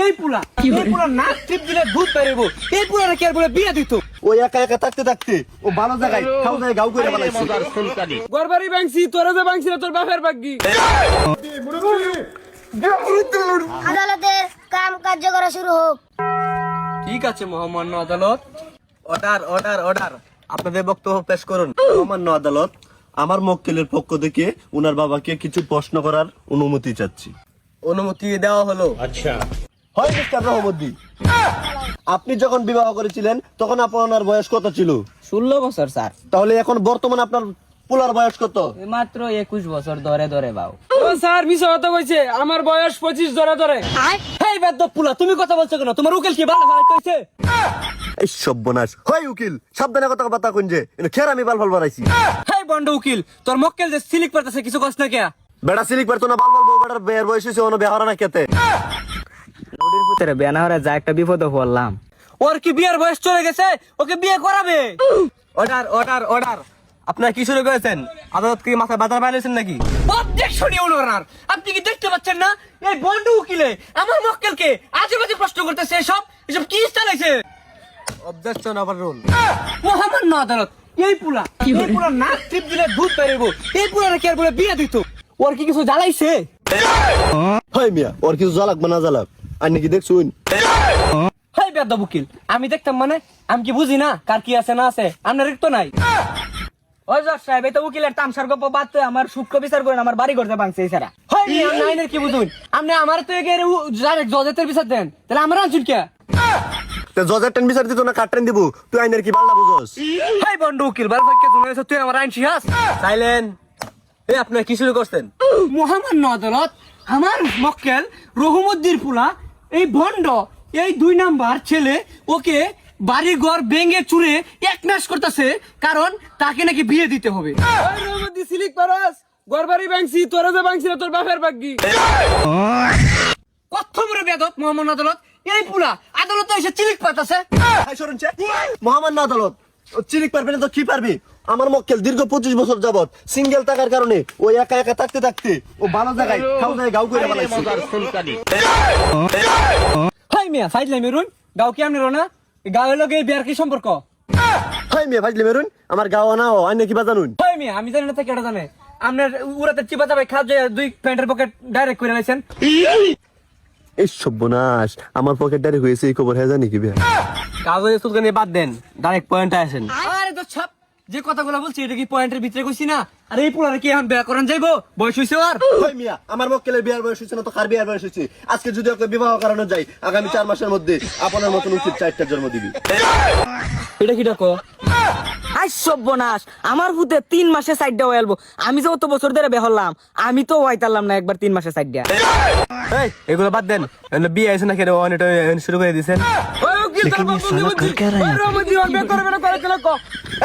এই পুলা নাক টিপ দিলে ভূত বেরোবো। এই পুলা কি আর বলে বিয়ে দিত? ওই একা একা থাকতে থাকতে ও ভালো জায়গায় খাও জায়গায় গাও করে বানাইছে। গরবারি ভাঙছি, তোরা যে ভাঙছি না তোর বাপের ভাগ্যি। আদালতের কাম কার্য করা শুরু হোক। ঠিক আছে মহামান্য আদালত। অর্ডার অর্ডার অর্ডার, আপনাদের বক্তব্য পেশ করুন। মহামান্য আদালত, আমার মক্কেলের পক্ষ থেকে উনার বাবাকে কিছু প্রশ্ন করার অনুমতি চাচ্ছি। অনুমতি দেওয়া হলো। আচ্ছা, হয় মিস্টার রহমদ্দি, আপনি যখন বিবাহ করেছিলেন তখন আপনার বয়স কত ছিল? 16 বছর স্যার। তাহলে এখন বর্তমান আপনার পোলার বয়স কত? মাত্র 21 বছর ধরে ধরে বাউ। ও স্যার মিছা কথা কইছে, আমার বয়স 25 ধরে। এই বেদ্য পুলা, তুমি কথা বলছো কেন? তোমার উকিল কি বাল ফালাই কইছে? এই সর্বনাশ, হয় উকিল সাবধানে কথা কোন যে খের আমি বাল বাড়াইছি। হেই বন্ড উকিল, তোর মক্কেল যে সিলিক পারতেছে কিছু কষ্ট না কে? বেড়া সিলিক পারতো না, বাল বউ বেড়ার বের বয়স হয়েছে অন্য বেহারা না কেতে। নদীর ভিতরে বেনা হরে যা একটা বিপদ পড়লাম। ওর কি বিয়ের বয়স চলে গেছে? ওকে বিয়ে করাবে? Order order order. আপনারা কি শুরু করেছেন? আদালত কি মাথায় বাজার বানিয়েছেন নাকি? Objection your honour. আপনি কি দেখতে পাচ্ছেন না এই বন্ড উকিলে আমার মক্কেলকে আজেবাজে প্রশ্ন করতেছে? এসব কি চালাইছে? Objection over rule. মহামান্য আদালত, এই পুলা নাক টিপ দিলে ভূত বেরোবো। এই পুলা কি আর বলে বিয়ে দিত? ওর কি কিছু জ্বালাইছে? হয় মিয়া, ওর কিছু জ্বালাক বা না জ্বালাক আর নাকি দেখছুন? হাই বেদ্য উকিল, আমি দেখতাম মানে আমি কি বুঝি না কার কি আছে না আছে? আপনার তো নাই। ওই জজ সাহেব, এই তো উকিলের তামসার গপ্প বাদ তো আমার সূক্ষ্ম বিচার করেন, আমার বাড়ি করতে ভাঙছে এই ছাড়া। হয় নি আমি আইনের কি বুঝুন? আপনি আমার তো এগের জজের বিচার দেন, তাহলে আমার আনছুন কে? জজের ট্রেন বিচার দিত না কার ট্রেন দিব? তুই আইনের কি বাল্লা বুঝস? হাই বন্ড উকিল, বাল ফাক্কে শুনে তুই আমার আইন শিখাস? সাইলেন্ট। এই আপনি কি শুরু করছেন? মহামান্য আদালত, আমার মক্কেল রহমদ্দির পুলা এই ভন্ড এই 2 নাম্বার ছেলে ওকে বাড়ি ঘর ভেঙে চুরে একনাশ করতেছে, কারণ তাকে নাকি বিয়ে দিতে হবে। রহমদ্দি সিলিক পারাস, গরবারি ভাঙছি, তোরা যে ভাঙছি না তোর বাপের ভাগ্যি। কত বড় বেদব মহামান্য আদালত, এই পুলা আদালত এসে চিলিক পাতাছে। মহামান্য আদালত, চিলিক পারবে না তো কি পারবি? আমার মক্কেল দীর্ঘ 25 বছর যাবত সিঙ্গেল থাকার কারণে ওই একা একা থাকতে থাকতে ও ভালো জায়গায় খাও জায়গায় গাও করে বানাইছে। হাই মিয়া ফাইজলাই মেরুন, গাও কি আপনি রোনা? গাওয়ের লগে বিয়ার কি সম্পর্ক? হাই মিয়া ভাজলি মেরুন, আমার গাও না ও আইনে কি বাজানুন? হাই মিয়া আমি জানি না তো কেটা জানে। আপনার উড়াতে চিপা চাপাই খাওয়া যায় 2 প্যান্টের পকেট ডাইরেক্ট করে লাইছেন। এই সর্বনাশ, আমার পকেট ডারি হয়েছে এই খবর হ্যাঁ জানি কি বে? কাগজে সুলকানি বাদ দেন, ডাইরেক্ট পয়েন্টে আসেন। আরে তো ছাপ, যে কথাগুলো বলছি এটা কি পয়েন্টের ভিতরে কইছি না? আর এই পুলারে কি এখন বিয়া করান যাইবো? বয়স হইছে আর? হাই মিয়া, আমার মক্কেলের বিয়ার বয়স হয়েছে না তো কার বিয়ার বয়স হয়েছে? আজকে যদি ওকে বিবাহ করানো যায় আগামী 4 মাসের মধ্যে আপনার মতন উচিত 4টা জন্ম দিবি। এটা কি ডাকো? আই সর্বনাশ, আমার ভূতে 3 মাসে সাইডটা হইলবো। আমি যে অত বছর ধরে বেহলাম, আমি তো হইতালাম না একবার 3 মাসে সাইডটা। এই এগুলো বাদ দেন, বিয়ে আইছে না কেন এটা শুরু করে দিয়েছেন? ওই উকিল তোর বাপ বন্ধু রহমদ্দি ওর বিয়ে করবে না করে চলে কো।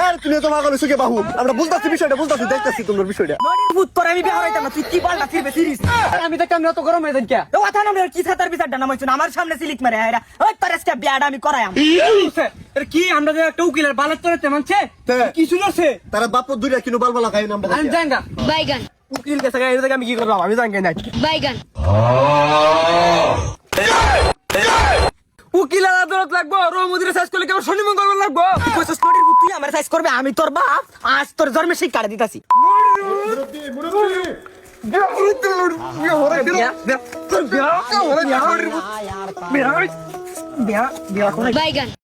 আরে তুমি তো পাগল হইছো কে বাহু? আমরা বুঝতাছি বিষয়টা, বুঝতাছি দেখতাছি তোমার বিষয়টা। নদীর ভূত তোর আমি বিয়ে হইতাম না, তুই কি পাল্টা ফিরবে সিরিজ? আমি তো কেমন এত গরম হয়ে যান কে? ও কথা না কি ছাতার বিচারটা নাম হইছ না, আমার সামনে সিলিক মারে আইরা। ওই তোর আজকে বিয়াটা আমি করায়াম। এর কি আমরা যে একটা উকিলের বালত করে তেমানছে কি শুনছে? তারা বাপর দুইটা কিনো বালবালা খাই নাম আমি জাঙ্গা বাইগান উকিল কাছে গায় এটা আমি কি করব? আমি জাঙ্গা না বাইগান উকিল আর আদালত লাগবো, রহমদ্দির সাইজ করলে কেমন শনি মঙ্গল লাগবো? কইছস নদীর ভূত তুই আমার সাইজ করবে, আমি তোর বাপ আজ তোর জন্মে সেই কাটে দিতাছি। বাইগান